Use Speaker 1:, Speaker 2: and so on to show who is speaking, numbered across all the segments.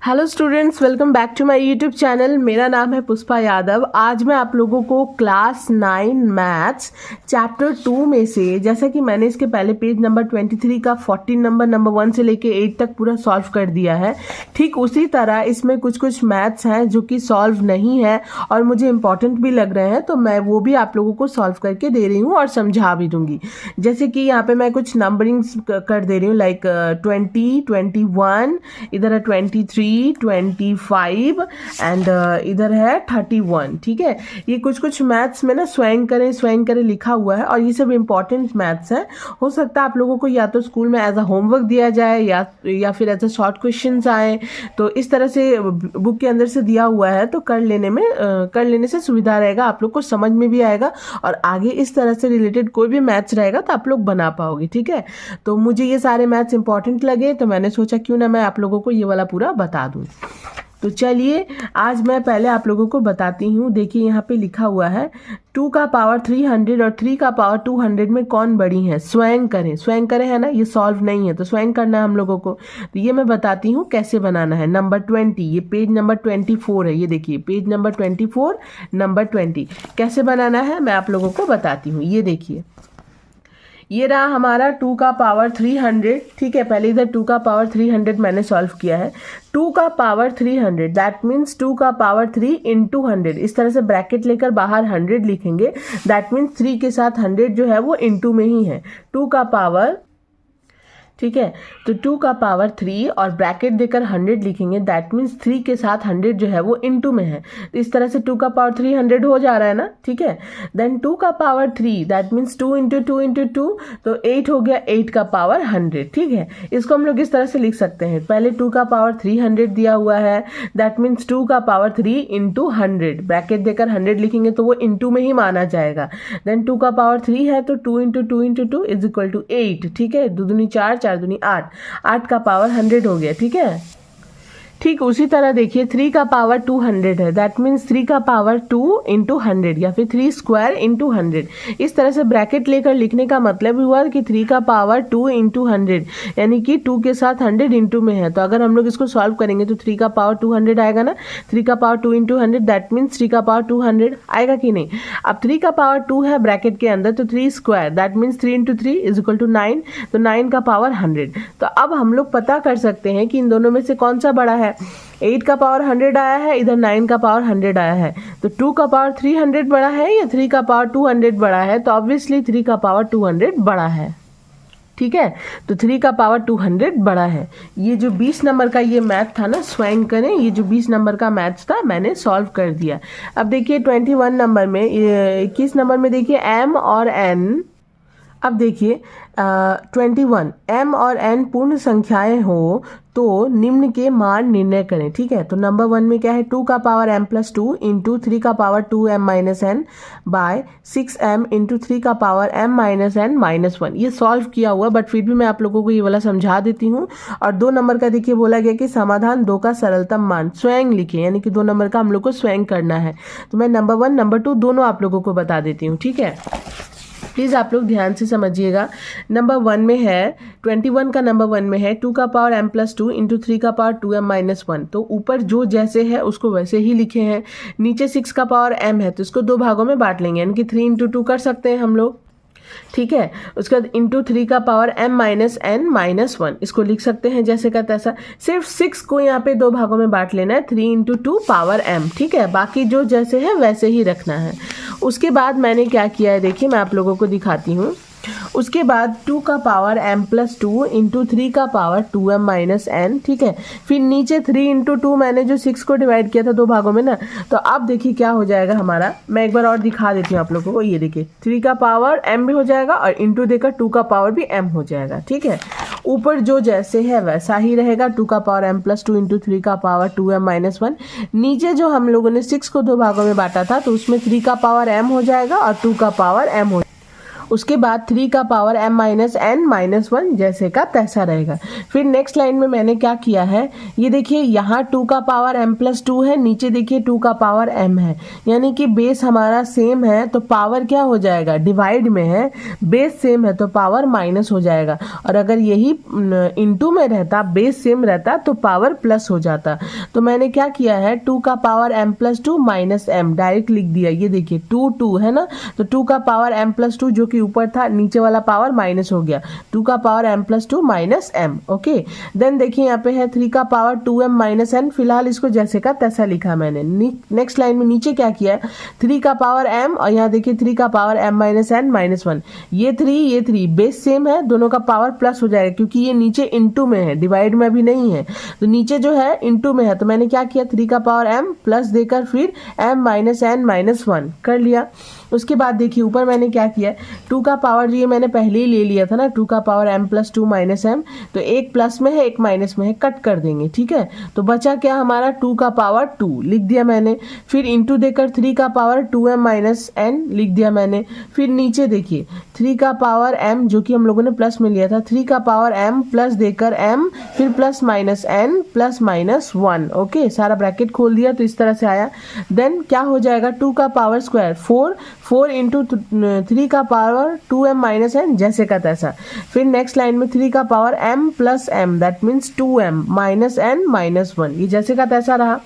Speaker 1: Hello students, welcome back to my YouTube channel. मेरा नाम है पुष्पा यादव। आज मैं आप लोगों को क्लास 9 मैथ्स चैप्टर 2 में से, जैसा कि मैंने इसके पहले पेज नंबर 23 का 14 नंबर 1 से लेके 8 तक पूरा सॉल्व कर दिया है, ठीक उसी तरह इसमें कुछ मैथ्स हैं जो कि सॉल्व नहीं है और मुझे इंपॉर्टेंट भी लग रहे हैं, तो मैं वो भी आप लोगों को सॉल्व करके दे रही हूँ और समझा भी दूंगी। जैसे कि यहाँ पे मैं कुछ नंबरिंग्स कर दे रही हूँ, लाइक 20, 21, इधर है 23, 25 एंड इधर है 31। ठीक है, ये कुछ मैथ्स में ना स्वयं करें लिखा हुआ है और ये सब इंपॉर्टेंट मैथ्स है। हो सकता है आप लोगों को या तो स्कूल में एज अ होमवर्क दिया जाए या फिर एज अ शॉर्ट क्वेश्चंस आए, तो इस तरह से बुक के अंदर से दिया हुआ है तो कर लेने से सुविधा रहेगा, आप लोग को समझ में भी आएगा और आगे इस तरह से रिलेटेड कोई भी मैथ्स रहेगा तो आप लोग बना पाओगे। ठीक है, तो मुझे ये सारे मैथ्स इंपॉर्टेंट लगे तो मैंने सोचा क्यों ना मैं आप लोगों को ये वाला पूरा बता दूं। तो चलिए आज मैं पहले आप लोगों को बताती हूँ। देखिए यहाँ पे लिखा हुआ है 2 का पावर 300 और 3 का पावर 200 में कौन बड़ी है। स्वयं करें है ना, ये सॉल्व नहीं है तो स्वयं करना है हम लोगों को। तो ये मैं बताती हूँ कैसे बनाना है। नंबर 20, ये पेज नंबर 24 है, ये देखिए पेज नंबर 24 नंबर 20 कैसे बनाना है मैं आप लोगों को बताती हूँ। ये देखिए, ये रहा हमारा 2 का पावर 300। ठीक है, पहले इधर 2 का पावर 300 मैंने सॉल्व किया है। 2 का पावर 300 दैट मीन्स 2 का पावर 3 इंटू 100, इस तरह से ब्रैकेट लेकर बाहर 100 लिखेंगे। दैट मीन्स 3 के साथ 100 जो है वो इंटू में ही है। 2 का पावर, ठीक है, तो 2 का पावर 3 और ब्रैकेट देकर 100 लिखेंगे। दैट मीन्स 3 के साथ 100 जो है वो इंटू में है, तो इस तरह से 2 का पावर 300 हो जा रहा है ना। ठीक है, देन 2 का power 3 that means 2 into 2 into 2, तो 8 हो गया, 8 का पावर 100। ठीक है, इसको हम लोग इस तरह से लिख सकते हैं। पहले 2 का पावर 300 दिया हुआ है, दैट मीन्स 2 का पावर 3 इंटू 100, ब्रैकेट देकर 100 लिखेंगे तो वो इंटू में ही माना जाएगा। देन 2 का पावर 3 है तो 2 into 2 into 2 is equal to 8। ठीक है, 2 दूनी 4, 4 दूनी 8, 8 का पावर 100 हो गया। ठीक है, ठीक उसी तरह देखिए 3 का पावर 200 है, दैट मीन्स 3 का पावर 2 इंटू 100 या फिर 3 स्क्वायर इंटू 100। इस तरह से ब्रैकेट लेकर लिखने का मतलब हुआ कि 3 का पावर 2 इंटू 100, यानी कि 2 के साथ 100 इंटू में है। तो अगर हम लोग इसको सॉल्व करेंगे तो 3 का पावर 200 आएगा ना। 3 का पावर 2 इंटू 100 दैट मीन्स 3 का पावर 200 आएगा कि नहीं। अब 3 का पावर 2 है ब्रैकेट के अंदर, तो 3 square that means 3 into 3 is equal to 9, तो 9 का पावर 100। तो अब हम लोग पता कर सकते हैं कि इन दोनों में से कौन सा बड़ा है। 8 का पावर 100 आया है, इधर 9 का पावर 100 आया है, तो 2 का पावर 300 बड़ा है या 3 का पावर 200 बड़ा है, तो ऑब्वियसली 3 का पावर 200 बड़ा है। ठीक है, तो 3 का पावर 200 बड़ा है। ये जो 20 नंबर का ये मैथ था ना, स्वयं करें, ये जो 20 नंबर का मैथ्स था मैंने सॉल्व कर दिया। अब देखिए 21 नंबर में, 21 नंबर में देखिए m और n। अब देखिए 21 m और n पूर्ण संख्याएं हो तो निम्न के मान निर्णय करें। ठीक है, तो नंबर 1 में क्या है, 2 का पावर m प्लस 2 इंटू 3 का power 2m minus n by 6m into 3 का power m minus n minus 1। ये सॉल्व किया हुआ, बट फिर भी मैं आप लोगों को ये वाला समझा देती हूँ। और 2 नंबर का देखिए बोला गया कि समाधान 2 का सरलतम मान स्वयं लिखिए, यानी कि 2 नंबर का हम लोग को स्वयं करना है। तो मैं नंबर 1 नंबर 2 दोनों आप लोगों को बता देती हूँ। ठीक है, प्लीज़ आप लोग ध्यान से समझिएगा। नंबर 1 में है, 21 का नंबर 1 में है 2 का पावर m प्लस 2 इंटू 3 का पावर 2m माइनस 1। तो ऊपर जो जैसे है उसको वैसे ही लिखे हैं। नीचे 6 का पावर m है तो इसको 2 भागों में बांट लेंगे, यानी कि 3 इंटू 2 कर सकते हैं हम लोग। ठीक है, उसके बाद इंटू 3 का power m minus n minus 1, इसको लिख सकते हैं जैसे का तैसा। सिर्फ 6 को यहाँ पे 2 भागों में बांट लेना है, 3 इंटू 2 पावर m। ठीक है, बाकी जो जैसे है वैसे ही रखना है। उसके बाद मैंने क्या किया है देखिए, मैं आप लोगों को दिखाती हूँ। उसके बाद 2 का पावर m प्लस 2 इंटू 3 का पावर 2m माइनस n। ठीक है, फिर नीचे 3 इंटू 2 मैंने जो 6 को डिवाइड किया था 2 भागों में ना, तो अब देखिए क्या हो जाएगा हमारा। मैं एक बार और दिखा देती हूँ आप लोगों को। ये देखिए 3 का पावर m भी हो जाएगा और इंटू देकर 2 का पावर भी m हो जाएगा। ठीक है, ऊपर जो जैसे है वैसा ही रहेगा, 2 का पावर m प्लस 2 इंटू 3 का पावर 2m माइनस 1। नीचे जो हम लोगों ने 6 को 2 भागों में बांटा था तो उसमें 3 का पावर m हो जाएगा और 2 का पावर m हो। उसके बाद 3 का power m minus n minus 1 जैसे का तैसा रहेगा। फिर नेक्स्ट लाइन में मैंने क्या किया है, ये देखिए यहाँ 2 का पावर m प्लस 2 है, नीचे देखिए 2 का पावर m है, यानी कि बेस हमारा सेम है तो पावर क्या हो जाएगा, डिवाइड में है, बेस सेम है तो पावर माइनस हो जाएगा। और अगर यही इनटू में रहता, बेस सेम रहता तो पावर प्लस हो जाता। तो मैंने क्या किया है, 2 का power m plus 2 minus m direct लिख दिया। ये देखिए 2 2 है ना, तो 2 का पावर m प्लस 2 जो कि ऊपर था, नीचे वाला पावर माइनस हो गया, 2 का power m plus 2 minus m। Okay, then देखिए यहाँ पे है 3 का पावर 2m माइनस n, फिलहाल इसको जैसे का तैसा लिखा मैंने। नेक्स्ट लाइन में नीचे क्या किया है, 3 का पावर m और यहाँ देखिए 3 का power m minus n minus 1, ये 3 बेस सेम है, दोनों का पावर प्लस हो जाएगा क्योंकि ये नीचे इनटू में है, डिवाइड में अभी नहीं है, तो नीचे जो है इनटू में है। तो मैंने क्या किया, 3 का पावर m प्लस देकर फिर m माइनस n माइनस 1 कर लिया। उसके बाद देखिए ऊपर मैंने क्या किया, 2 का पावर, ये मैंने पहले ही ले लिया था ना, 2 का power m plus 2 minus m, तो एक प्लस में है एक माइनस में है, कट कर देंगे, ठीक है। तो बचा क्या हमारा, 2 का पावर 2 लिख दिया मैंने, फिर इंटू देकर 3 का पावर 2m माइनस n लिख दिया मैंने। फिर नीचे देखिए 3 का पावर m जो कि हम लोगों ने प्लस में लिया था, 3 का पावर m प्लस देकर m, फिर plus minus n plus minus 1। Okay, सारा ब्रैकेट खोल दिया तो इस तरह से आया। देन क्या हो जाएगा, 2 का पावर स्क्वायर 4 इंटू 3 का पावर 2m माइनस n जैसे का तैसा। फिर नेक्स्ट लाइन में 3 का power m plus m that means 2m minus n minus 1, ये जैसे का तैसा रहा।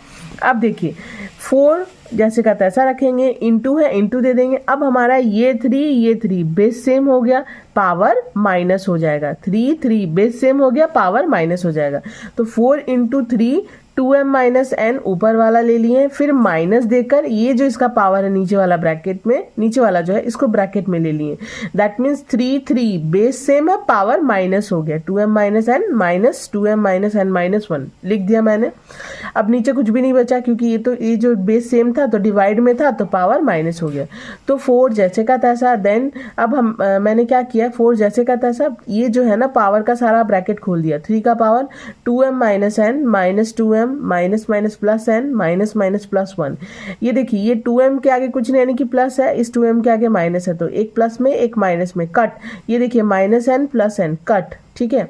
Speaker 1: अब देखिए 4 जैसे का तैसा रखेंगे, इंटू है इंटू दे देंगे। अब हमारा ये 3 बेस सेम हो गया, पावर माइनस हो जाएगा, 3 बेस सेम हो गया, पावर माइनस हो जाएगा। तो 4 इंटू 3 2m माइनस n ऊपर वाला ले लिए, फिर माइनस देकर ये जो इसका पावर है नीचे वाला ब्रैकेट में, नीचे वाला जो है इसको ब्रैकेट में ले लिए, दैट मीन्स 3 बेस सेम है, पावर माइनस हो गया, 2m minus n minus 2m minus n minus 1 लिख दिया मैंने। अब नीचे कुछ भी नहीं बचा क्योंकि ये जो बेस सेम था तो डिवाइड में था तो पावर माइनस हो गया, तो 4 जैसे का तैसा। देन अब मैंने क्या किया, 4 जैसे का तैसा, ये जो है ना पावर का सारा ब्रैकेट खोल दिया, 3 का power 2m minus n minus 2m minus minus plus n minus minus plus 1। ये देखिए ये 2m के आगे कुछ नहीं यानी कि प्लस है, इस 2m के आगे माइनस है, तो एक प्लस में एक माइनस में कट, ये देखिए minus n plus n cut, ठीक है।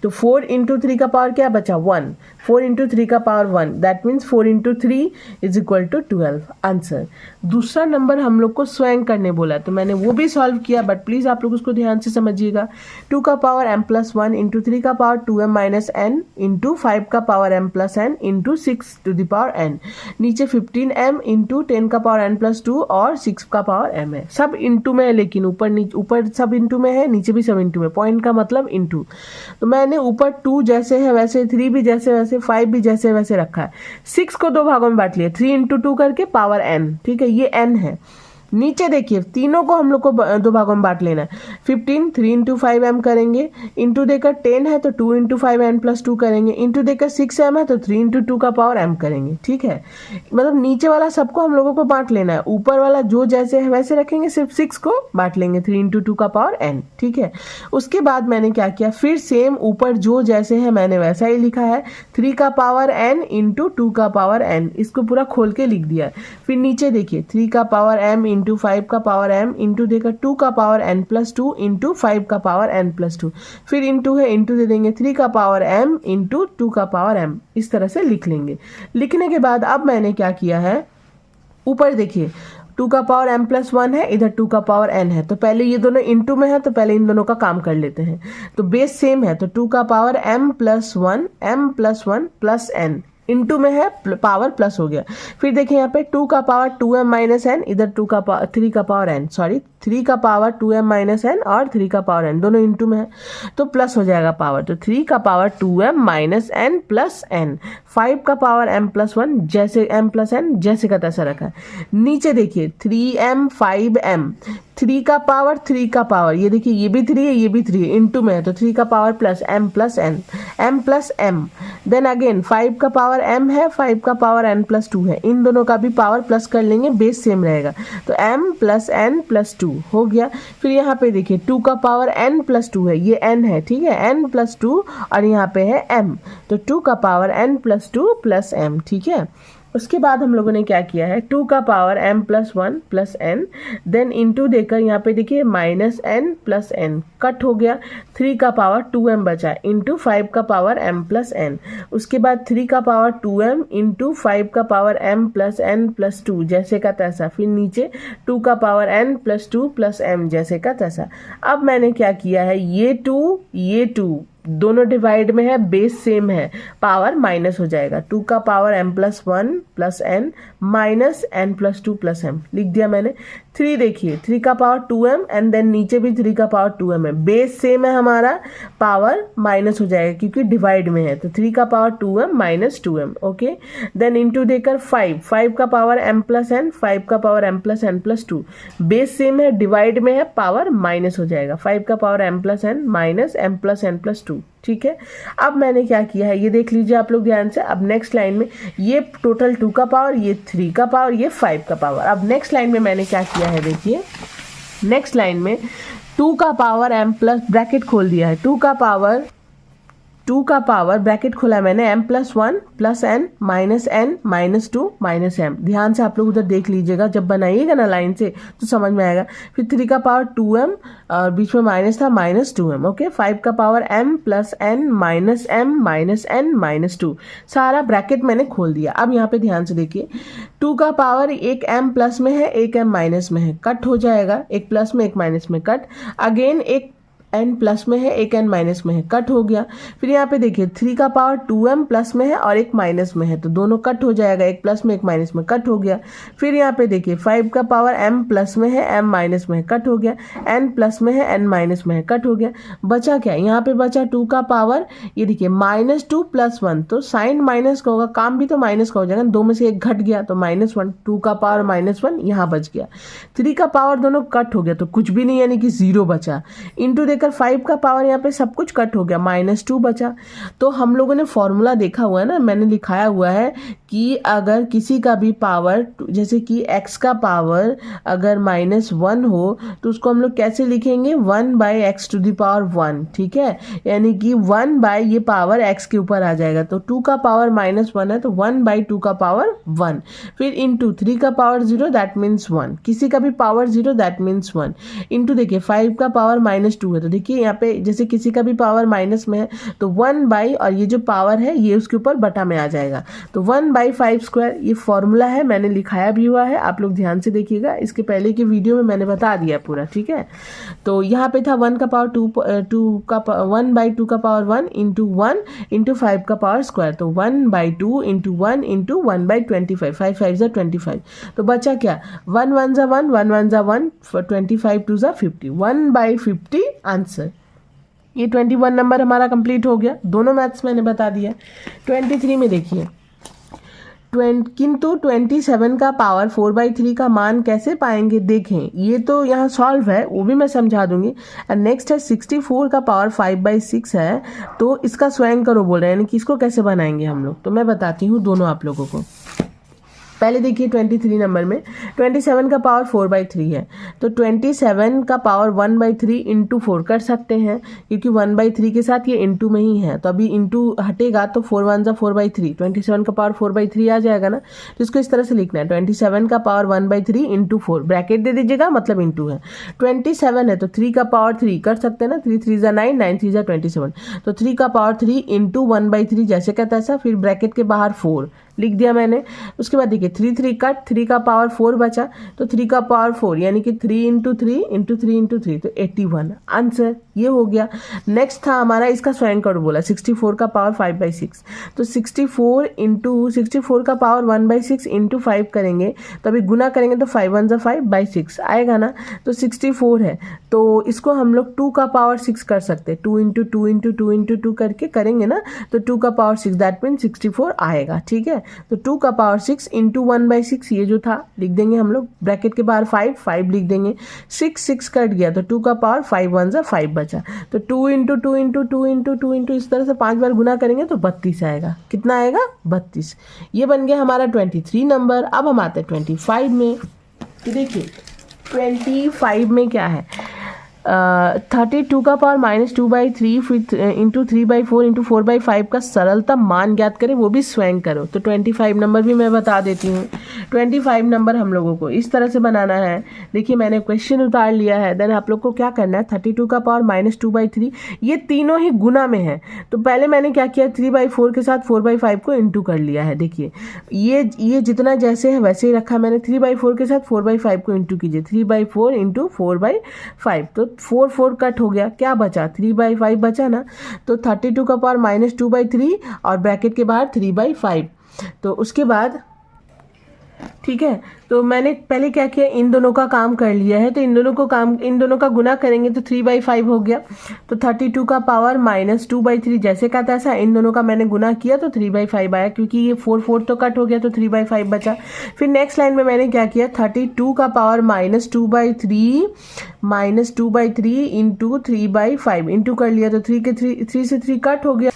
Speaker 1: तो 4 इंटू 3 का पावर क्या बचा, 1, 4 इंटू 3 का power 1 that means 4 into 3 is equal to 12 answer. दूसरा नंबर हम लोग को स्वयं करने बोला तो मैंने वो भी सॉल्व किया, बट प्लीज़ आप लोग उसको ध्यान से समझिएगा। 2 का पावर m प्लस 1 इंटू 3 का power 2m minus n into 5 का power m plus n into 6 to the power n, नीचे 15m इंटू 10 का पावर n प्लस 2 और 6 का पावर m है, सब इंटू में है, लेकिन ऊपर सब इंटू में है, नीचे भी सब इंटू में, पॉइंट का मतलब इंटू। तो मैंने ऊपर 2 जैसे है वैसे, 3 भी जैसे वैसे, 5 भी जैसे वैसे रखा है। 6 को 2 भागों में बांट लिया, 3 इंटू 2 करके पावर n, ठीक है, ये n है। नीचे देखिए तीनों को हम लोग को 2 भागों में बांट लेना है, 15 3 इंटू 5m करेंगे, इंटू देकर 10 है तो 2 इंटू 5n प्लस 2 करेंगे, इंटू देकर 6m है तो 3 इंटू 2 का पावर m करेंगे, ठीक है। मतलब नीचे वाला सबको हम लोगों को बांट लेना है, ऊपर वाला जो जैसे है वैसे रखेंगे, सिर्फ 6 को बांट लेंगे, 3 इंटू 2 का पावर n, ठीक है। उसके बाद मैंने क्या किया, फिर सेम ऊपर जो जैसे है मैंने वैसा ही लिखा है, 3 का पावर n इंटू 2 का पावर n, इसको पूरा खोल के लिख दिया। फिर नीचे देखिए 3 का पावर m इंटू 5 का पावर m इंटू देकर 2 का पावर n प्लस 2 इंटू 5 का पावर n प्लस 2, फिर इंटू है इंटू दे देंगे 3 का पावर m इंटू 2 का पावर m, इस तरह से लिख लेंगे। लिखने के बाद अब मैंने क्या किया है, ऊपर देखिए 2 का पावर m प्लस 1 है, इधर 2 का पावर n है, तो पहले ये दोनों इंटू में है तो पहले इन दोनों का काम कर लेते हैं। तो बेस सेम है तो 2 का power m plus 1 plus n, into में है पावर प्लस हो गया। फिर देखिए यहाँ पे 2 का पावर 2m माइनस n, इधर 3 का पावर n, सॉरी 3 का पावर 2m माइनस n और 3 का पावर n दोनों इंटू में है तो प्लस हो जाएगा पावर, तो 3 का power 2m minus n plus n, 5 का पावर m प्लस 1 जैसे m प्लस n जैसे का तैसा रखा है। नीचे देखिए 3m 5m, 3 का पावर, ये देखिए ये भी 3 है ये भी 3 है, इंटू में है तो 3 का power plus m plus n, m plus m, then again 5 का पावर m है, 5 का पावर n प्लस 2 है, इन दोनों का भी पावर प्लस कर लेंगे, बेस सेम रहेगा तो m प्लस n प्लस 2 हो गया। फिर यहाँ पे देखिए 2 का पावर n प्लस 2 है, ये n है, ठीक है, n प्लस 2 और यहाँ पे है m, तो 2 का power n plus 2 plus m, ठीक है। उसके बाद हम लोगों ने क्या किया है, 2 का power m plus 1 plus n, then into देकर यहाँ पे देखिए minus n plus n cut हो गया, 3 का पावर 2m बचा इंटू 5 का पावर m प्लस n, उसके बाद 3 का पावर 2m इंटू 5 का power m plus n plus 2 जैसे का तैसा, फिर नीचे 2 का power n plus 2 plus m जैसे का तैसा। अब मैंने क्या किया है, ये 2 दोनों डिवाइड में है, बेस सेम है, पावर माइनस हो जाएगा, 2 का power m plus 1 plus n minus n plus 2 plus m लिख दिया मैंने। 3 देखिए, 3 का पावर 2m एंड देन नीचे भी 3 का पावर 2m है, बेस सेम है हमारा, पावर माइनस हो जाएगा क्योंकि डिवाइड में है, तो 3 का power 2m minus 2m, okay. Then into देकर 5 का पावर m प्लस n, 5 का power m plus n plus 2, base same है, डिवाइड में है, पावर माइनस हो जाएगा, 5 का power m plus n minus m plus n plus 2, ठीक है। अब मैंने क्या किया है ये देख लीजिए आप लोग ध्यान से। अब नेक्स्ट लाइन में ये टोटल 2 का पावर, ये 3 का पावर, ये 5 का पावर। अब नेक्स्ट लाइन में मैंने क्या किया है देखिए, नेक्स्ट लाइन में 2 का पावर m प्लस ब्रैकेट खोल दिया है, 2 का पावर ब्रैकेट खोला मैंने m plus 1 plus n minus 2 minus m। ध्यान से आप लोग उधर देख लीजिएगा, जब बनाइएगा ना लाइन से तो समझ में आएगा। फिर 3 का पावर 2m और बीच में माइनस था, माइनस 2m, ओके। 5 का power m plus n minus m minus n minus 2, सारा ब्रैकेट मैंने खोल दिया। अब यहाँ पे ध्यान से देखिए, 2 का पावर एक m प्लस में है, एक m माइनस में है, कट हो जाएगा, एक प्लस में एक माइनस में कट, अगेन एक n प्लस में है, एक n माइनस में है, कट हो गया। फिर यहाँ पे देखिए 3 का पावर 2m प्लस में है और एक माइनस में है, तो दोनों कट हो जाएगा, एक प्लस में एक माइनस में कट हो गया। फिर यहाँ पे देखिए 5 का पावर m प्लस में है, m माइनस में है, कट हो गया, n प्लस में है, n माइनस में है, कट हो गया। बचा क्या, यहाँ पे बचा 2 का पावर, ये देखिए माइनस 2 प्लस 1, तो साइन माइनस का होगा, काम भी तो माइनस का हो जाएगा, दो में से एक घट गया तो माइनस 1, 2 का पावर माइनस 1 यहाँ बच गया। 3 का पावर दोनों कट हो गया तो कुछ भी नहीं, यानी कि 0 बचा। इंटू 5 का पावर यहाँ पे सब कुछ कट हो गया, माइनस 2 बचा। तो हम लोगों ने फॉर्मूला देखा हुआ है ना, मैंने लिखाया हुआ है कि अगर किसी का भी पावर, जैसे कि x का पावर अगर माइनस 1 हो तो उसको हम लोग कैसे लिखेंगे, 1 by x to the power 1, ठीक है, यानी कि 1 बाई ये पावर x के ऊपर आ जाएगा। तो 2 का पावर माइनस 1 है तो 1 बाई 2 का पावर 1, फिर इंटू 3 का पावर 0 दैट मीन्स 1, किसी का भी पावर 0 दैट मीन्स 1, इंटू देखिए 5 का पावर माइनस 2 है, तो देखिए यहाँ पे जैसे किसी का भी पावर माइनस में है तो 1 बाई, और ये जो पावर है ये उसके ऊपर बटा में आ जाएगा, तो 1 बाई 5 स्क्वायर, ये फॉर्मूला है, मैंने लिखाया भी हुआ है, आप लोग ध्यान से देखिएगा, इसके पहले की वीडियो में मैंने बता दिया पूरा, ठीक है। तो यहाँ पे था 1 का पावर 1 बाई 2 का पावर 1 इंटू 1 इंटू 5 का पावर स्क्वायर, तो 1 बाई 2 इंटू 1 इंटू 1 बाई 25, 5 5 जा 25, तो बचा क्या, 1 1 जा 1, 1 1 जा 1, 25 2 जा 50, 1 बाई 50 आंसर। ये 21 नंबर हमारा कंप्लीट हो गया, दोनों मैथ्स मैंने बता दिया। 23 में देखिए, किंतु 27 का पावर 4/3 का मान कैसे पाएंगे, देखें, ये तो यहाँ सॉल्व है, वो भी मैं समझा दूंगी। एंड नेक्स्ट है 64 का पावर 5/6 है, तो इसका स्वयं करो बोल रहे हैं, यानी कि इसको कैसे बनाएंगे हम लोग, तो मैं बताती हूँ दोनों आप लोगों को। पहले देखिए 23 नंबर में 27 का पावर 4/3 है, तो 27 का पावर 1/3 इंटू 4 कर सकते हैं, क्योंकि 1/3 के साथ ये इंटू में ही है, तो अभी इंटू हटेगा तो 4 1 जा 4/3, 27 का पावर 4/3 आ जाएगा ना, तो इसको इस तरह से लिखना है, 27 का पावर 1/3 इंटू 4, ब्रैकेट दे दीजिएगा, मतलब इंटू है। 27 है तो 3 का पावर 3 कर सकते हैं ना, 3 3 जा 9, 9 3 जा 27, तो 3 का पावर 3 इंटू 1/3 जैसे कहता है ऐसा, फिर ब्रैकेट के बाहर 4 लिख दिया मैंने। उसके बाद देखिए 3 3 कट, 3 का पावर 4 बचा, तो 3 का पावर 4 यानी कि 3 इंटू 3 इंटू 3 इंटू 3, तो 81 आंसर ये हो गया। नेक्स्ट था हमारा, इसका स्वयं करो बोला, 64 का पावर 5/6, तो 64 का पावर 1/6 इंटू 5 करेंगे, तो अभी गुना करेंगे तो 5 1 जा 5/6 आएगा ना, तो 64 है, तो इसको हम लोग 2 का पावर 6 कर सकते हैं, 2 इंटू 2 इंटू 2 इंटू 2 करके करेंगे ना, तो 2 का पावर 6 दैट मीन 64 आएगा, ठीक है। तो 2 का पावर 6 इंटू 1/6 ये जो था लिख देंगे हम लोग, ब्रैकेट के बाहर 5 5 लिख देंगे, 6 6 कट गया, तो 2 का पावर 5 1 जा 5 बचा, तो 2 इंटू 2 इंटू 2 इंटू 2 इंटू इस तरह से 5 बार गुना करेंगे तो 32 आएगा। कितना आएगा, 32। ये बन गया हमारा 23 नंबर। अब हम आते हैं 25 में, तो देखिए 25 में क्या है, 32 का पावर -2/3 फिर इंटू 3/4 इंटू 4/5 का सरलता मान ज्ञात करें, वो भी स्वयं करो। तो 25 नंबर भी मैं बता देती हूँ। 25 नंबर हम लोगों को इस तरह से बनाना है। देखिए मैंने क्वेश्चन उतार लिया है। देन आप लोग को क्या करना है, 32 का पावर -2/3 ये तीनों ही गुना में है। तो पहले मैंने क्या किया, 3/4 के साथ 4/5 को इंटू कर लिया है। देखिए ये जितना जैसे है वैसे ही रखा मैंने। 3/4 के साथ 4/5 को इंटू कीजिए, 3/4 इंटू 4/5 तो 4 कट हो गया, क्या बचा 3/5 बचा ना। तो 32 का पावर -2/3 और ब्रैकेट के बाहर 3/5। तो उसके बाद ठीक है, तो मैंने पहले क्या किया, इन दोनों का काम कर लिया है। तो इन दोनों का गुना करेंगे तो 3/5 हो गया। तो 32 का पावर -2/3 जैसे का तैसा इन दोनों का मैंने गुना किया तो 3/5 आया, क्योंकि ये 4 तो कट हो गया तो 3/5 बचा। फिर नेक्स्ट लाइन में मैंने क्या किया, 32 का पावर -2/3 इंटू 3/5 इंटू कर लिया। तो 3 से 3 कट हो गया,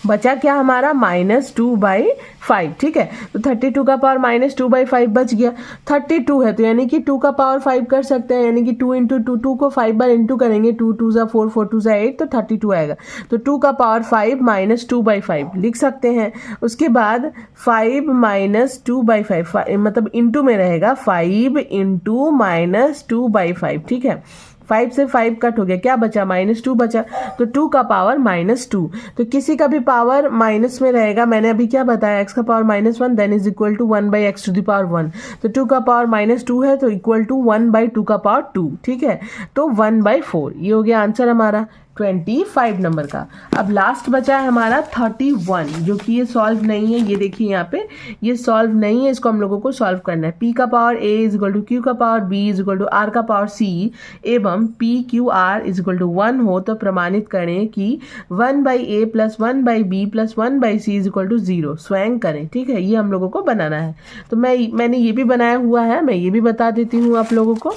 Speaker 1: बचा क्या हमारा -2/5। ठीक है, तो 32 का पावर -2/5 बच गया। 32 है तो यानी कि 2 का पावर 5 कर सकते हैं, यानी कि 2 इंटू 2 को 5 बार इंटू करेंगे, 2 2 ज़ा 4 4 2 ज़ा 8 तो 32 आएगा। तो 2 का पावर 5 -2/5 लिख सकते हैं। उसके बाद 5 -2/5 मतलब इंटू में रहेगा 5 इंटू -2/5। ठीक है, 5 से 5 कट हो गया, क्या बचा -2 बचा। तो 2 का पावर -2। तो किसी का भी पावर माइनस में रहेगा, मैंने अभी क्या बताया, x का power -1 then is equal to 1/x to the power 1। तो 2 का पावर -2 है तो इक्वल टू 1/2 का पावर 2। ठीक है, तो 1/4 ये हो गया आंसर हमारा 25 नंबर का। अब लास्ट बचा है हमारा 31, जो कि ये सॉल्व नहीं है। ये देखिए यहाँ पे ये सॉल्व नहीं है, इसको हम लोगों को सॉल्व करना है। p का power a is equal to q का power b is equal to r का पावर c एवं p q r is equal to 1 हो तो प्रमाणित करें कि 1/a plus 1/b plus 1/c is equal to 0 स्वयं करें। ठीक है, ये हम लोगों को बनाना है। तो मैंने ये भी बनाया हुआ है, मैं ये भी बता देती हूँ आप लोगों को।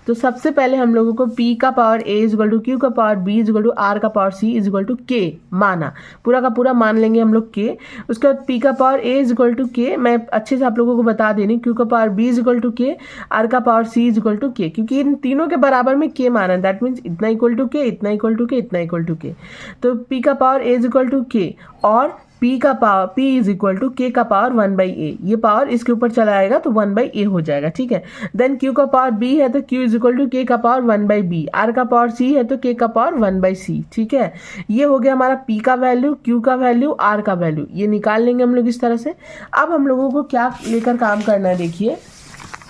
Speaker 1: तो सबसे पहले हम लोगों को p का power a is equal to q का power b is equal to r का power c is equal to k माना, पूरा का पूरा मान लेंगे हम लोग k। उसके बाद p का power a is equal to k, मैं अच्छे से आप लोगों को बता देनी, q का power b is equal to k, r का power c is equal to k, क्योंकि इन तीनों के बराबर में k माना, दैट मीन्स इतना इक्वल टू k, इतना इक्वल टू k, इतना इक्वल टू k। तो p का power a is equal to k और p का power p is equal to k का पावर 1/a, ये पावर इसके ऊपर चला आएगा तो 1/a हो जाएगा। ठीक है, देन q का पावर b है तो q is equal to k का पावर 1/b, r का पावर c है तो k का पावर 1/c। ठीक है, ये हो गया हमारा p का वैल्यू, q का वैल्यू, r का वैल्यू, ये निकाल लेंगे हम लोग इस तरह से। अब हम लोगों को क्या लेकर काम करना है, देखिए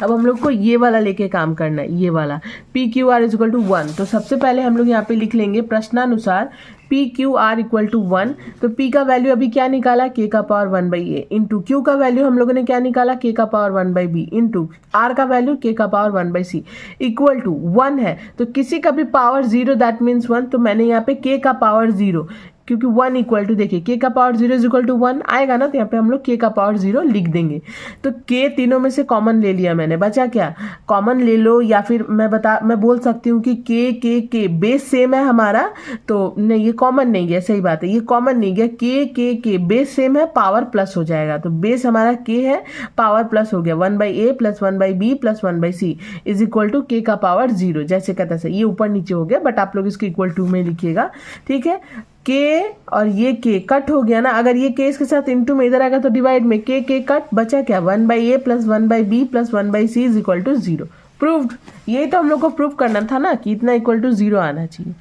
Speaker 1: अब हम लोग को ये वाला लेके काम करना है, ये वाला p q r is equal to 1। तो सबसे पहले हम लोग यहाँ पे लिख लेंगे प्रश्नानुसार p q r equal to 1। तो p का वैल्यू अभी क्या निकाला, k का पावर 1/a इंटू q का वैल्यू हम लोगों ने क्या निकाला, k का पावर 1/b इंटू r का वैल्यू k का पावर 1/c इक्वल टू 1 है। तो किसी का भी पावर 0 दैट मीन्स 1, तो मैंने यहाँ पे k का पावर 0, क्योंकि 1 इक्वल टू, देखिए k का पावर 0 इज इक्वल टू 1 आएगा ना, तो यहाँ पे हम लोग k का पावर 0 लिख देंगे। तो k तीनों में से कॉमन ले लिया मैंने, बचा क्या, कॉमन ले लो, या फिर मैं बोल सकती हूँ कि k बेस सेम है हमारा, तो नहीं ये कॉमन नहीं गया, सही बात है ये कॉमन नहीं गया, k बेस सेम है, पावर प्लस हो जाएगा। तो बेस हमारा k है, पावर प्लस हो गया, 1/a plus 1/b plus 1/c is equal to k का पावर 0, जैसे का तैसे, ये ऊपर नीचे हो गया, बट आप लोग इसको इक्वल टू में लिखिएगा। ठीक है, k और ये k कट हो गया ना, अगर ये k इसके साथ इंटू में इधर आएगा तो डिवाइड में, k कट, बचा क्या 1/a plus 1/b plus 1/c is equal to 0। Proved, ये तो हम लोग को प्रूव करना था ना कि इतना इक्वल टू 0 आना चाहिए।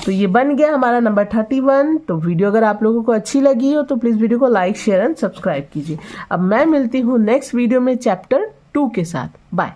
Speaker 1: तो ये बन गया हमारा नंबर 31। तो वीडियो अगर आप लोगों को अच्छी लगी हो तो प्लीज़ वीडियो को लाइक शेयर एंड सब्सक्राइब कीजिए। अब मैं मिलती हूँ नेक्स्ट वीडियो में चैप्टर 2 के साथ। बाय।